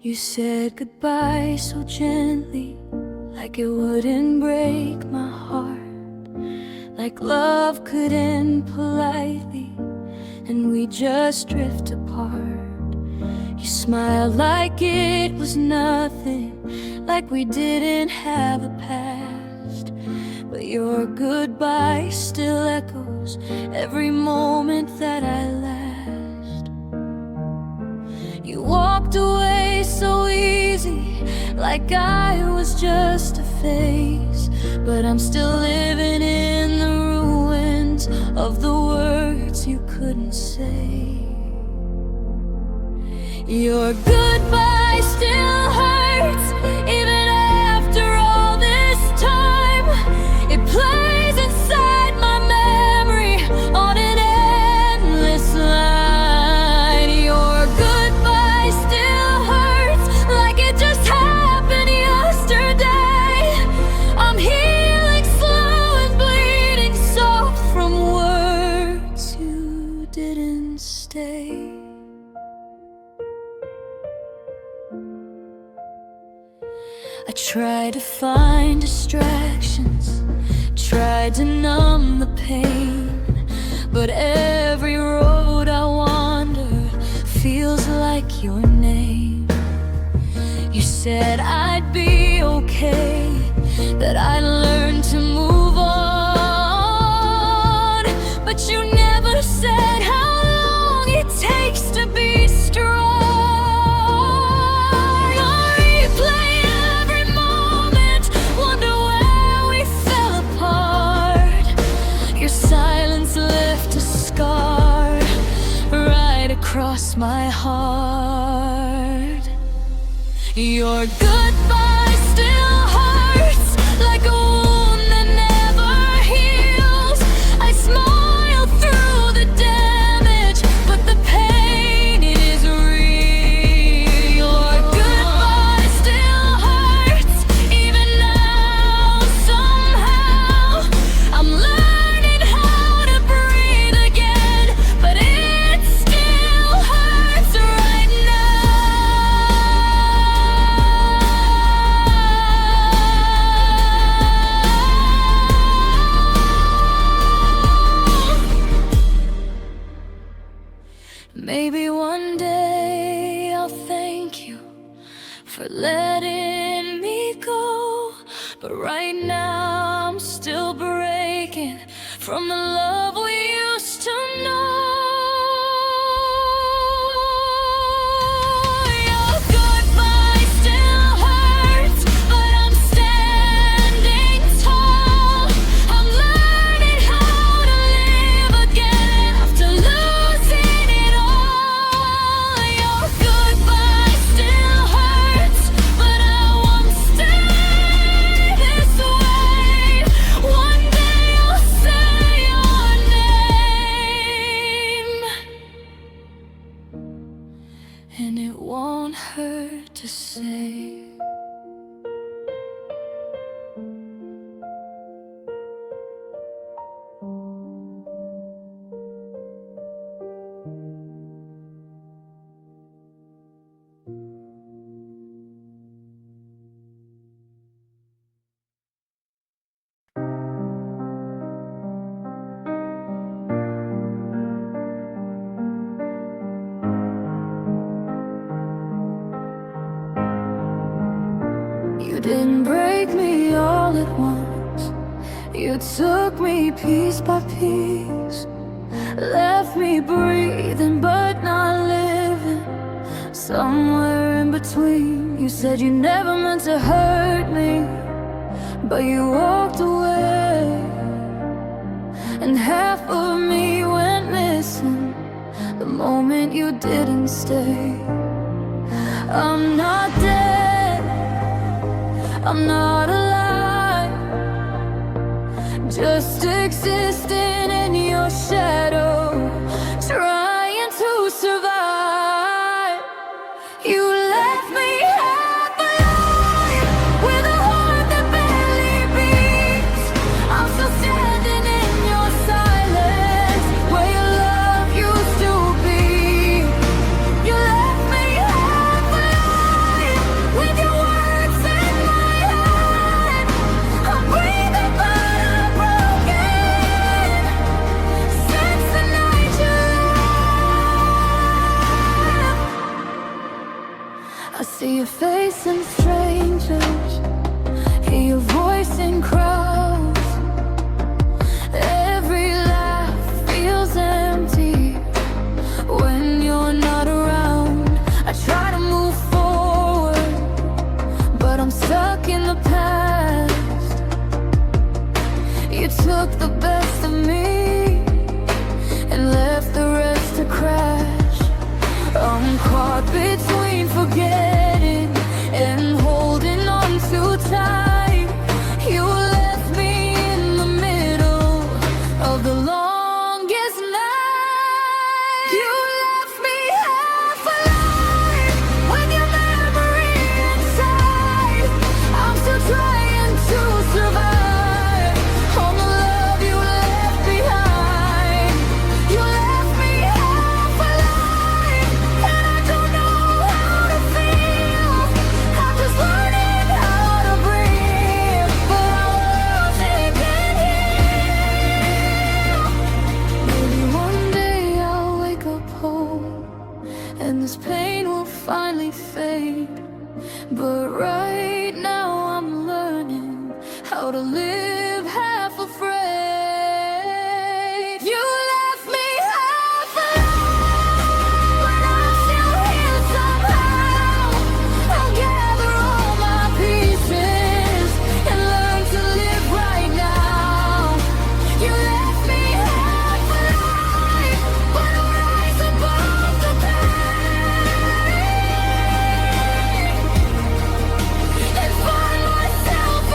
You said goodbye so gently, like it wouldn't break my heart, like love could end politely and we just drift apart. You smiled like it was nothing, like we didn't have a past, but your goodbye still echoes every moment that I last. You walked away so easy, like I was just a phase, but I'm still living in the ruins of the words you couldn't say. Your goodbye still hurts, even after all this time. It plays inside my memory on an endless line. Your goodbye still hurts, like it just happened yesterday. I'm healing slow and bleeding soft from words you didn't say. I tried to find distractions, tried to numb the pain, but every road I wander feels like your name. You said I'd be okay, that I'd learn to move on, but you never said how long it takes to be strong. Across my heart, your goodbye still hurts, like a wound that never heals. I smile through the damage, but the pain is real. Your goodbye still hurts, even now somehow. I'm learning how to breathe again, but it's hurts right now. Maybe one day I'll thank you for letting me go, but right now I'm still breaking from the love we used to know. And it won't hurt to say. You didn't break me all at once. You took me piece by piece, left me breathing but not living, somewhere in between. You said you never meant to hurt me, but you walked away, and half of me went missing the moment you didn't stay. I'm not dead, I'm not alive, just existing in your shadow, trying to survive. You left me half alive, with a heart that barely beats. I'm still standing in your silence, where your love used to be. You left me half alive, stuck in the past. You took the best of me and left the rest to crash. I'm caught between forgetting and holding on too tight. You left me in the middle of the longest night. You left me half alive with your memory inside. I'm still trying to survive on the love you left behind. You left me half alive, and I don't know how to feel. I'm just learning how to breathe, but I wasn't here. Maybe one day I'll wake up home and this pain will finally fade. But right now I'm learning how to live half afraid. You left me half alive, but I'm still here somehow. I'll gather all my pieces and learn to live right now. You left me half alive, but I'll rise above the pain and find myself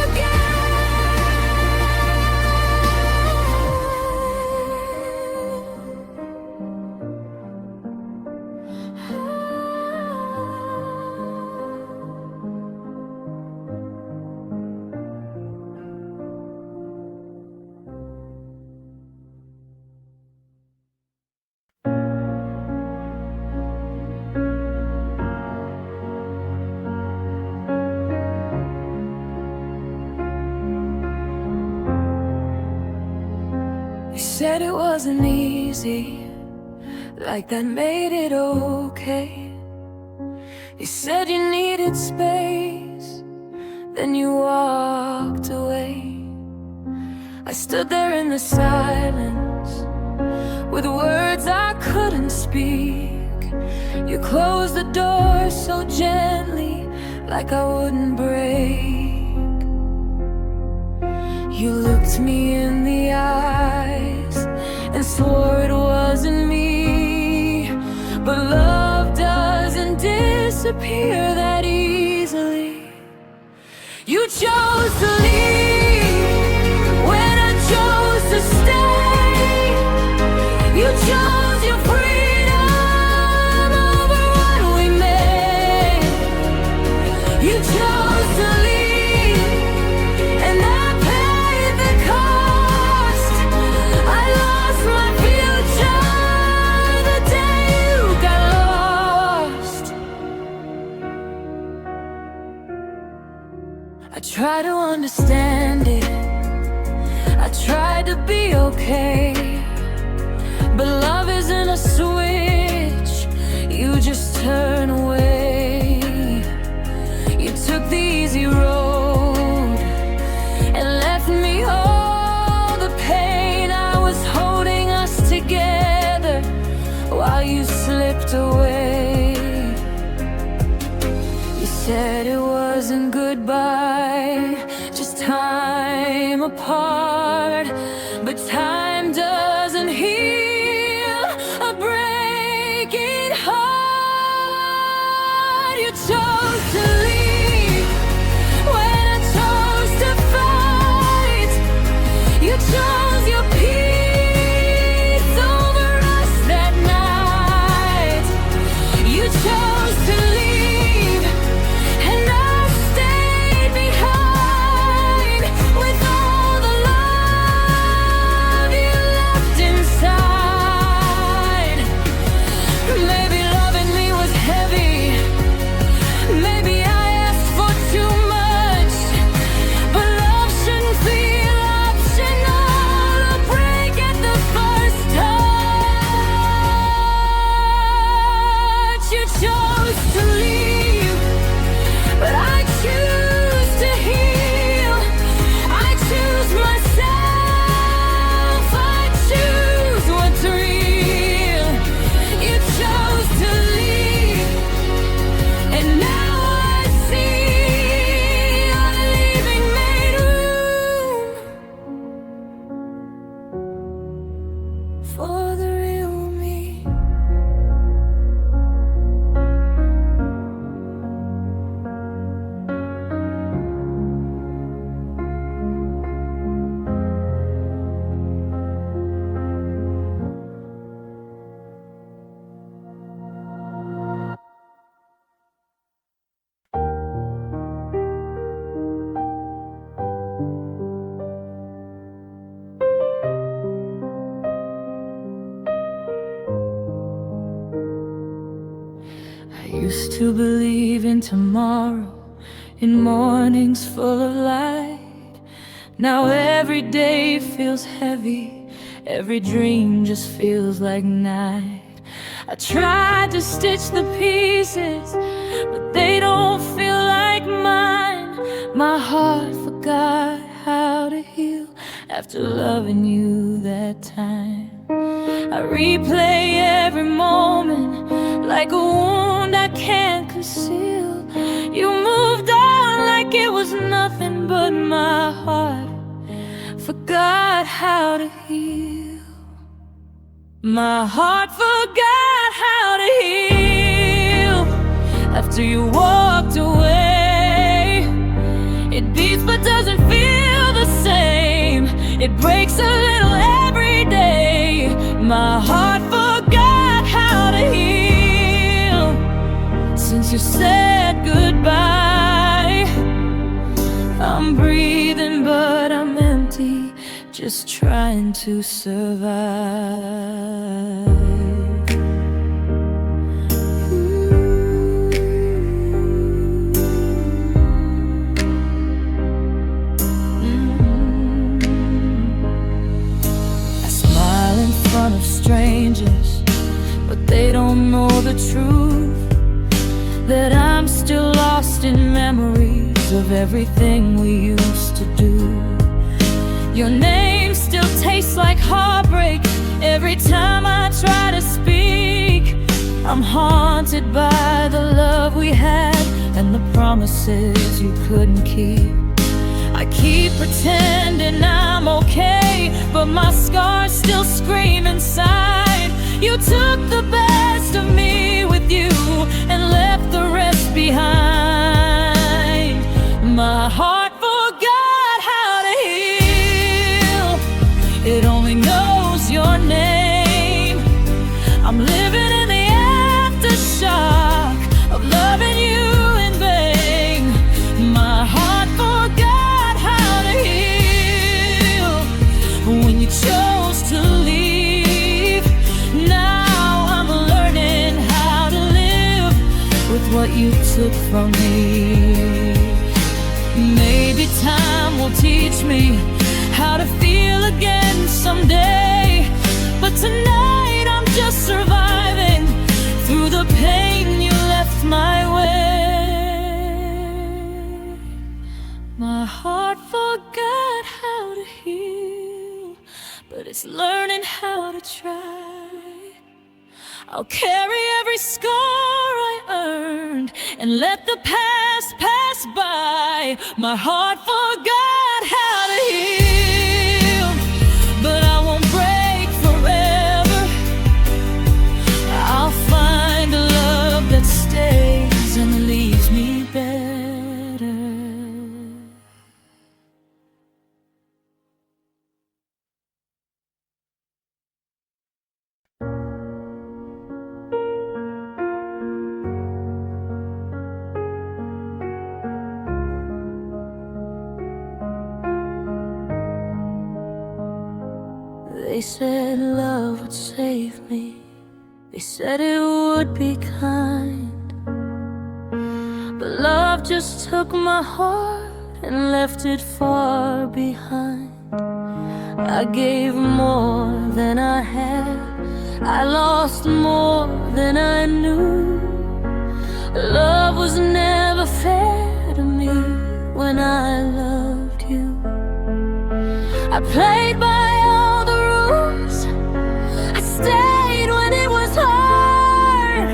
You said it wasn't easy, like that made it okay. You said you needed space, then you walked away. I stood there in the silence with words I couldn't speak. You closed the door so gently, like I wouldn't break. You looked me in the eyes and swore it wasn't me. But love doesn't disappear that easily. You chose to leave when I chose to stay. You chose your freedom over what we made. You chose to leave, and I paid the cost. I lost my future the day you got lost. I tried to understand it, I tried to be okay. But love isn't a switch you just turn away. You took the easy road and left me all the pain. I was holding us together while you slipped away. You said it wasn't goodbye, just time apart. But time doesn't heal a breaking heart. You chose to leave when I chose to fight. You chose your peace over us that night. You chose to leave, and I stayed behind with all the love to believe in tomorrow, in mornings full of light. Now every day feels heavy, every dream just feels like night. I tried to stitch the pieces, but they don't feel like mine. My heart forgot how to heal after loving you that time. I replay every moment like a wound I can't conceal. You moved on like it was nothing, but my heart forgot how to heal. My heart forgot how to heal after you walked away. It beats but doesn't feel the same. It breaks a little every day. My heart forgot how to heal since you said goodbye. I'm breathing but I'm empty, just trying to survive. I smile in front of strangers, but they don't know the truth, that I'm still lost in memories of everything we used to do. Your name still tastes like heartbreak every time I try to speak. I'm haunted by the love we had and the promises you couldn't keep. I keep pretending I'm okay, but my scars still scream inside. You took the best of me with you and left the rest behind. My heart forgot how to heal. It only knows your name. I'm living in the aftershock of loving you in vain. My heart forgot how to heal when you chose to leave. Now I'm learning how to live with what you took from me. Maybe time will teach me how to feel again someday, but tonight I'm just surviving through the pain you left my way. My heart forgot how to heal, but it's learning how to try. I'll carry every scar I earned and let the past pass by. My heart forgot how to heal, but I won't break forever. I'll find a love that stays and leaves me better. They said love would save me. They said it would be kind, but love just took my heart and left it far behind. I gave more than I had, I lost more than I knew. Love was never fair to me when I loved you. I played by all the rules, I stayed when it was hard,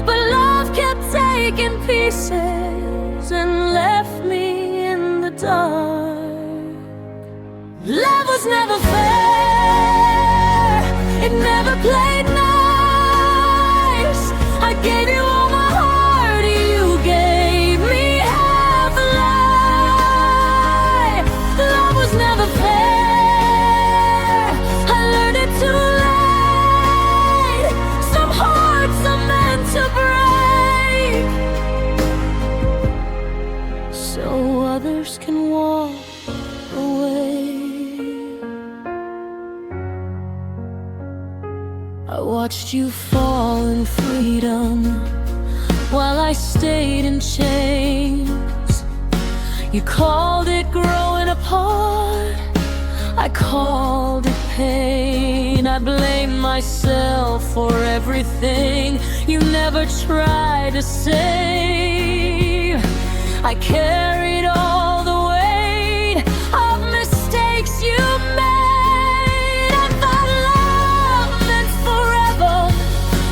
but love kept taking pieces and left me in the dark. Love was never fair, it never played nice. I gave you all my heart, you gave me half a lie. Love was never fair, I learned it too late. Some hearts are meant to break, so others can walk away. I watched you fall in freedom, while I stayed in chains. You called it growing apart, I called it pain. I blame myself for everything you never tried to save. I carried all the weight of mistakes you made. I thought love meant forever,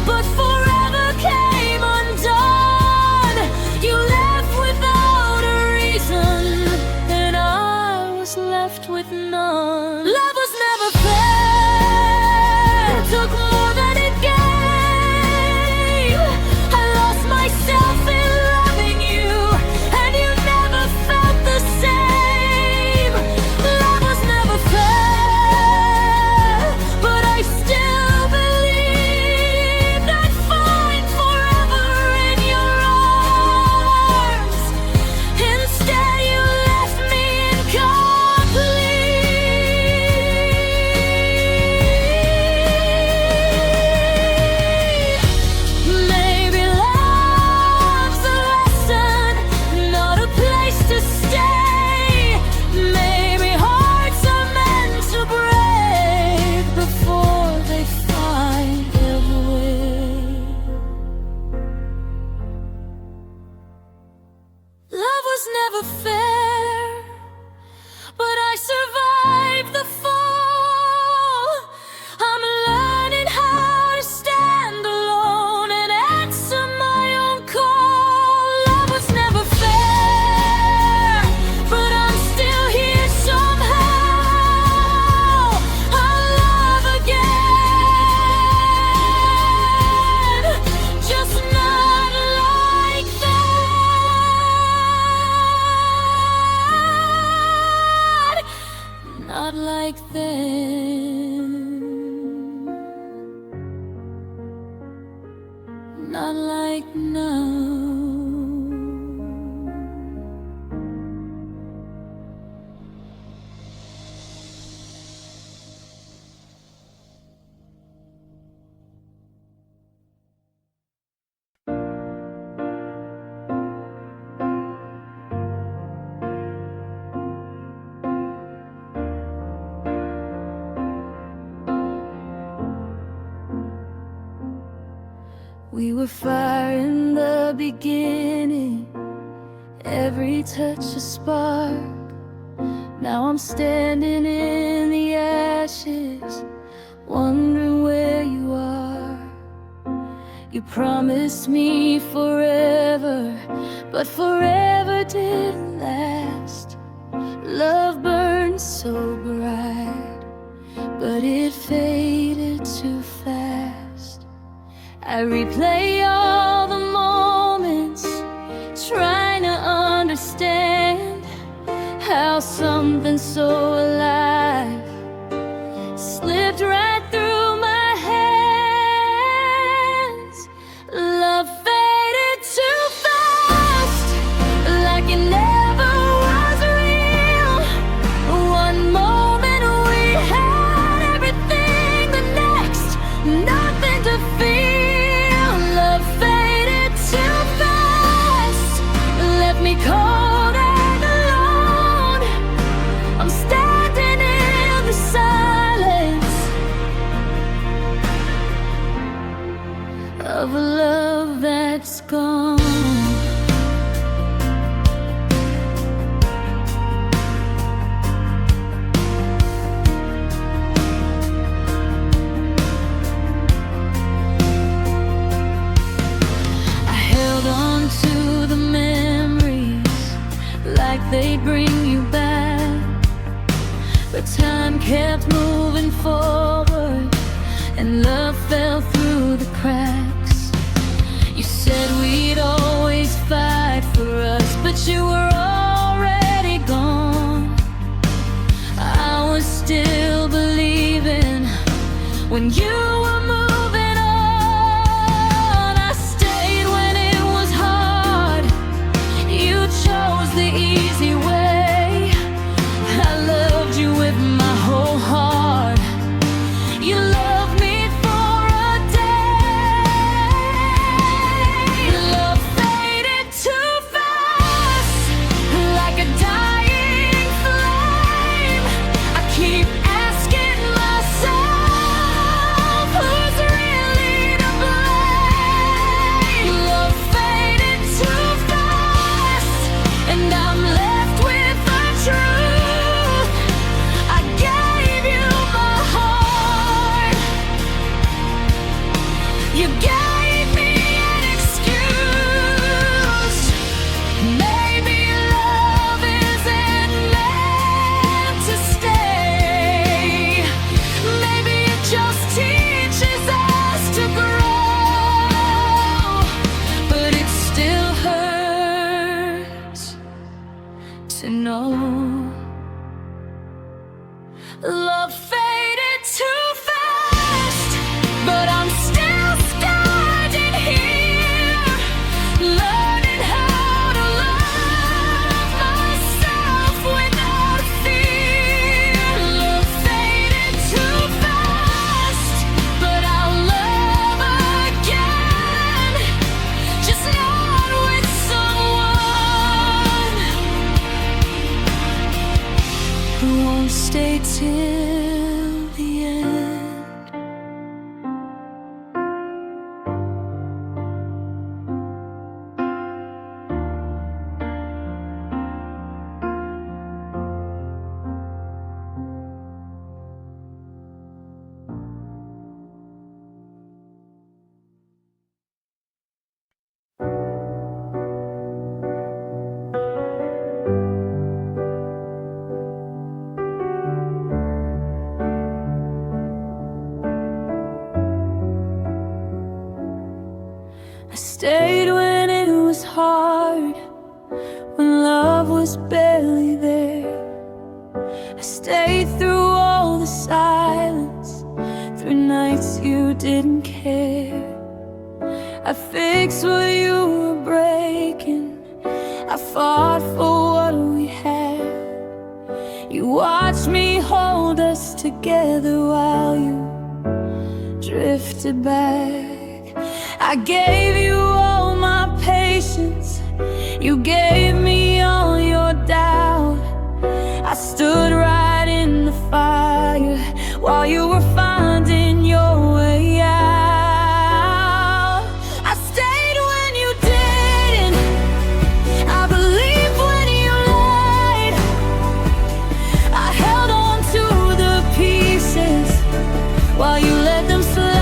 but forever came undone. You left without a reason, and I was left with none. Love was never fair, it took more than it gave. I lost myself in loving you, and you never felt the same. Love was never fair, but I still believed I'd find forever in your arms. Instead you left me incomplete. Maybe love's a lesson, not a place to stay. Maybe hearts are meant to break before they find their way. Love was never fair, but I survived the fall. I'm learning how to stand alone and answer my own call. Love was never fair, but I'm still here somehow. I'll love again, just not like that. Not like then, not like now. We were fire in the beginning, every touch a spark. Now I'm standing in the ashes, wondering where you are. You promised me forever, but forever didn't last. Love burned so bright, but it faded too fast. I replay all the moments, trying to understand how something so alive slipped right through my hands. Love faded too fast, like it never was real. One moment we had everything, the next nothing to feel. Love faded too fast, left me cold and alone. I'm standing in the silence of a love that's gone. I held on to the memories like they bring you back, but time kept moving forward and love fell through the cracks. You said we'd always fight for us, but you were already gone. I was still believing when you were moving on. I stayed when it was hard, you chose the easy way. I loved you with my whole heart, you loved me for a day. Love Love faded too fast, but I'm still standing here, learning how to love myself without fear. Love faded too fast, but I'll love again, just not with someone who won't stay till the end. I stayed when it was hard, when love was barely there. I stayed through all the silence, through nights you didn't care. I fixed what you were breaking, I fought for what we had. You watched me hold us together while you drifted back. I gave you all my patience, you gave me all your doubt. I stood right in the fire while you were finding your way out. I stayed when you didn't, I believed when you lied. I held on to the pieces while you let them slide.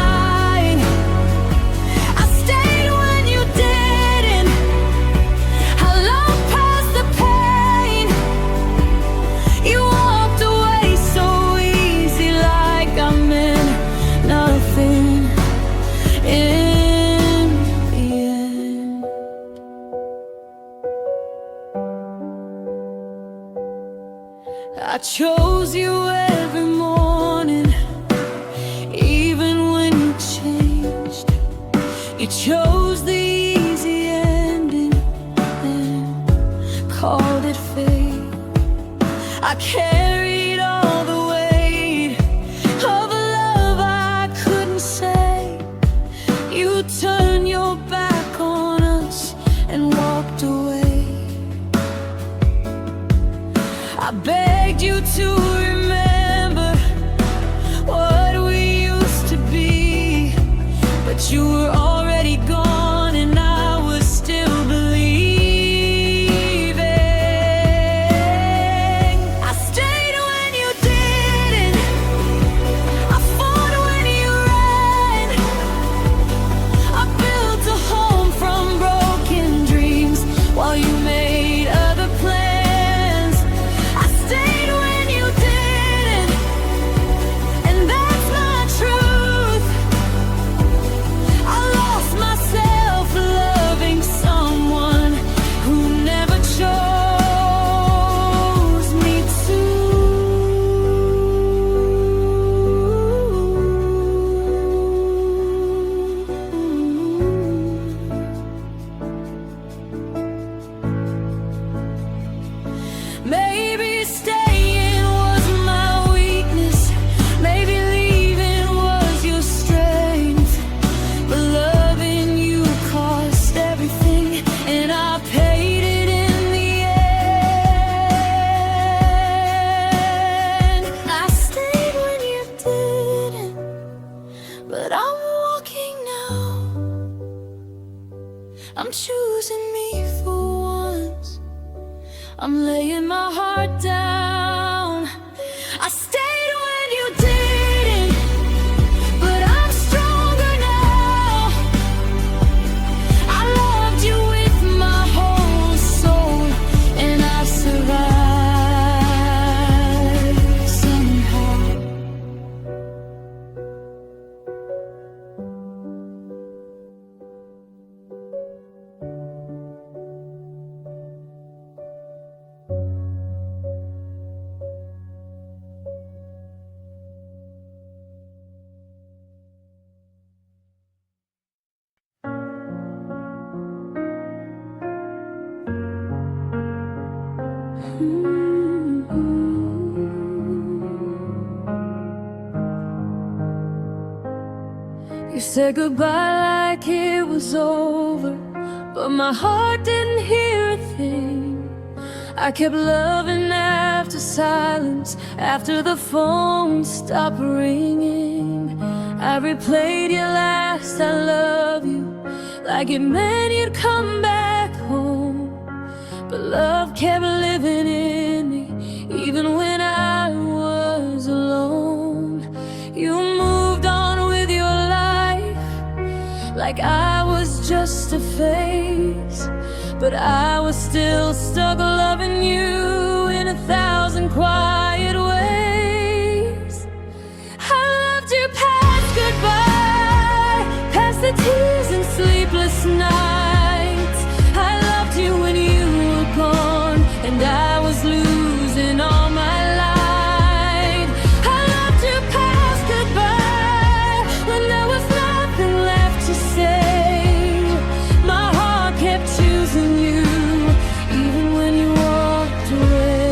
I chose you every morning, even when you changed. You chose the easy ending and called it fate. I carried all the weight of a love I couldn't say. You turned your back on us and walked away. I begged you to remember what we used to be, but you were already gone and I was still believing. I stayed when you didn't, I fought when you ran. I built a home from broken dreams while you made other plans. Maybe staying was my weakness, maybe leaving was your strength, but loving you cost everything, and I paid it in the end. I stayed when you didn't, but I'm walking now. I'm choosing me for once, I'm laying my heart down. said goodbye like it was over, but my heart didn't hear a thing. I kept loving after silence, after the phone stopped ringing. I replayed your last I love you, like it meant you'd come back home. But love kept living in me, even when I was alone. You moved on with your life, like I was just a phase, but I was still stuck loving you in 1,000 quiet ways. I loved you past goodbye, past the tears and sleepless nights. I loved you when you were gone and I was losing all my light. I loved you past goodbye, when there was nothing left to say. My heart kept choosing you, even when you walked away.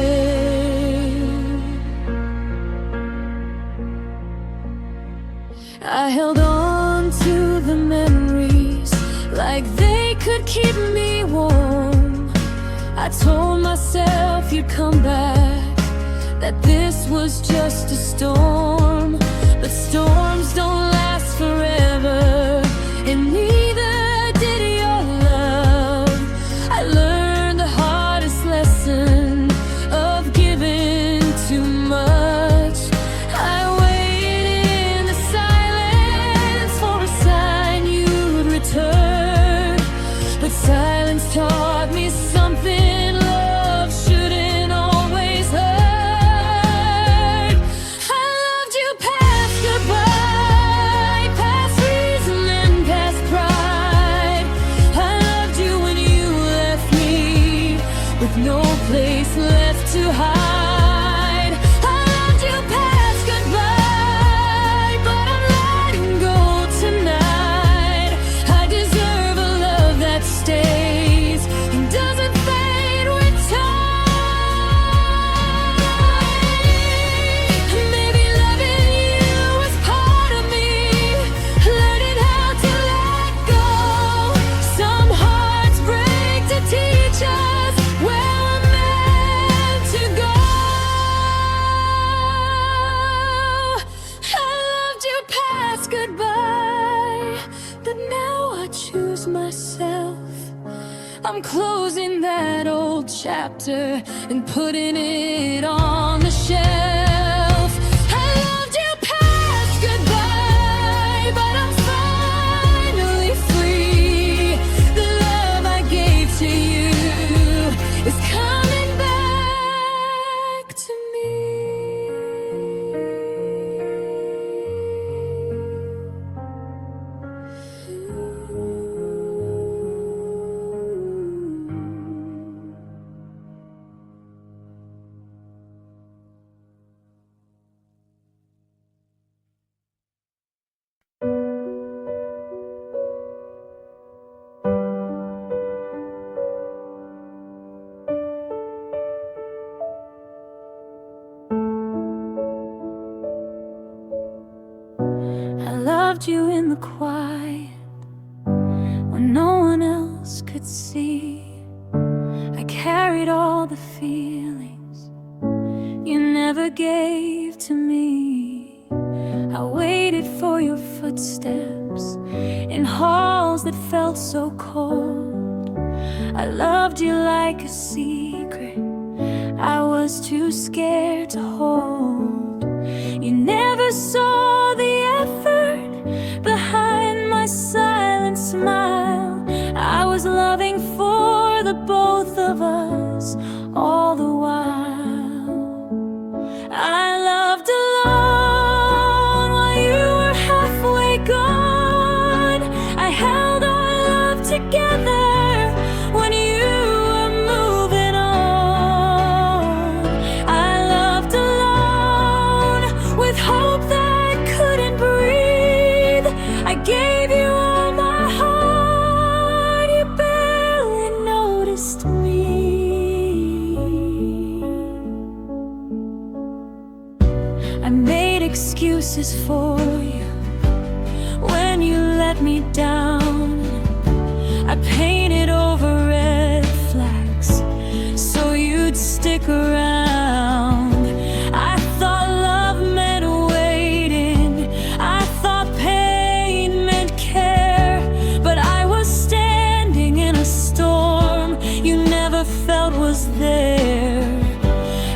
I held on to the memories like they could keep me warm. I told myself you'd come back, that this was just a storm. But storms don't last forever, and neither did your love. I learned the hardest lesson of giving too much. I waited in the silence for a sign you'd return, but silence taught me something love shouldn't always hurt. I loved you past goodbye, past reason and past pride. I loved you when you left me with no place left to hide. I loved you past goodbye, but I'm letting go tonight. I deserve a love that stays and doesn't fade with time. Maybe loving you was part of me, learning how to let go. Some hearts break to teach us where we're meant to go. I loved you past goodbye, but now I choose myself. I'm closing that old chapter and putting it on the shelf. I loved you past goodbye, but I'm finally free. The love I gave to you is coming back to me. I loved you in the quiet, when no one else could see. I carried all the feelings you never gave to me. I waited for your footsteps in halls that felt so cold. I loved you like a secret I was too scared to hold. You never saw the effort behind my silent smile. I was loving for the both of us all the while. I loved alone while you were halfway gone. I held our love together when you were moving on. I loved alone with hope that couldn't breathe. I gave you all my heart, you barely noticed me. I made excuses for you when you let me down. I painted over red flags so you'd stick around. I thought love meant waiting, I thought pain meant care, but I was standing in a storm you never felt was there.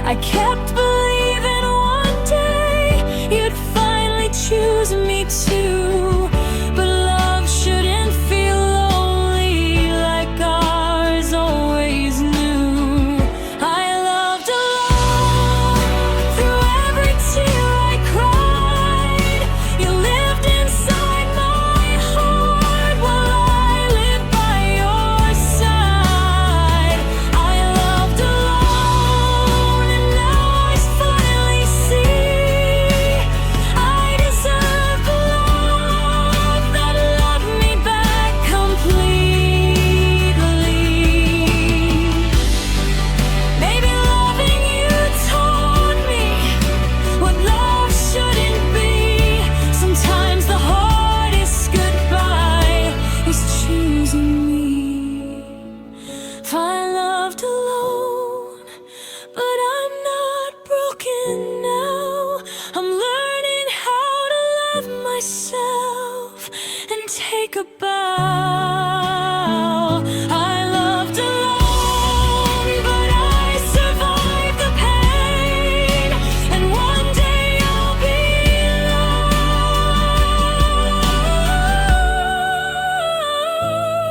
I kept believing one day you'd finally choose me too, but love shouldn't feel lonely like ours always knew. I loved alone through every tear I cried. You lived inside my heart while I lived by your side. I loved alone, and now I finally see I deserve the love that loved me back completely. Maybe loving you taught me what love shouldn't be. Sometimes the hardest goodbye is choosing me. I loved alone, but I'm not broken now. I'm learning how to love myself and take a bow. I loved alone, but I survived the pain, and one day I'll be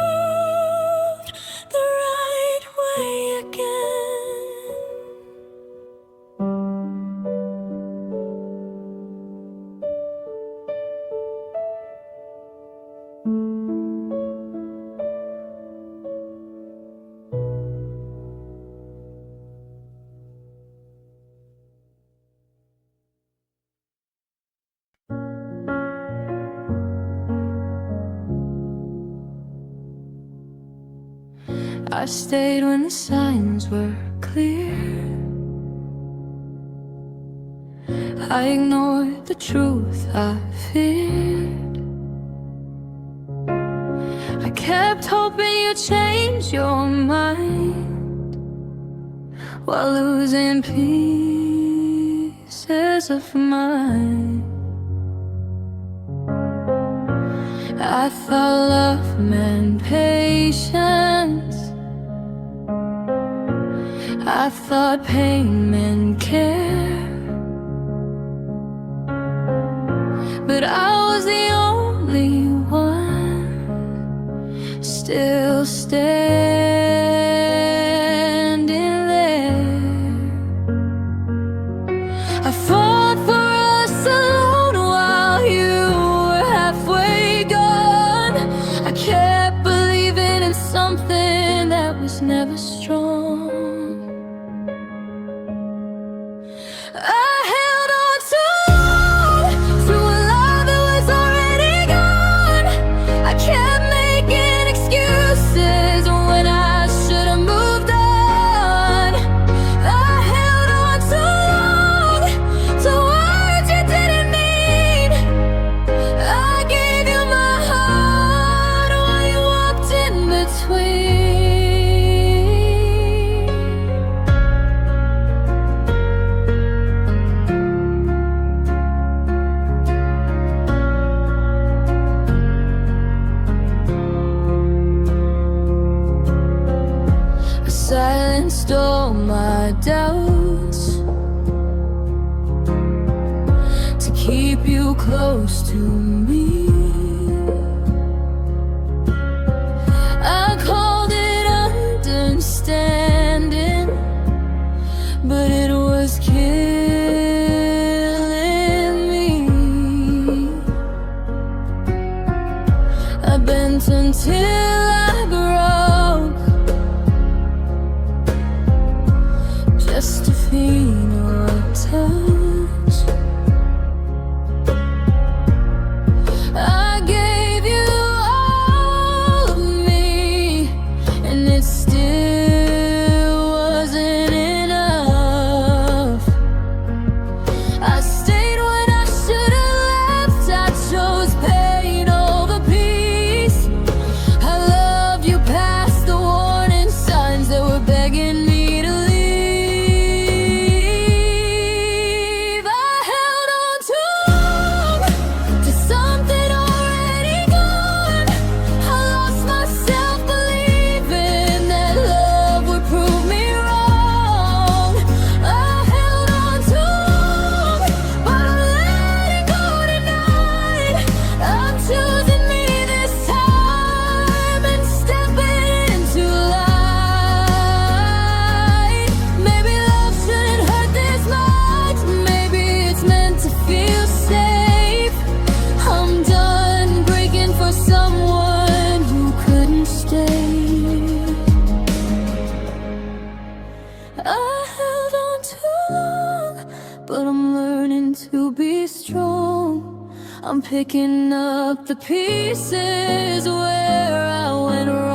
loved the right way again. I stayed when the signs were clear. I ignored the truth I feared. I kept hoping you'd change your mind while losing pieces of mine. I thought love meant patience, I thought pain meant care, but I was the only one still standing there. I fought for us alone while you were halfway gone. I kept believing in something that was never strong. I held on too long to a love that was already gone. I kept making excuses when I should have moved on. I held on too long to words you didn't mean. I gave you my heart while you walked in between. Silenced all my doubts to keep you close to me. I called it understanding, but it was killing me. I bent until I broke just to feel your touch. I but I'm learning to be strong. I'm picking up the pieces where I went wrong.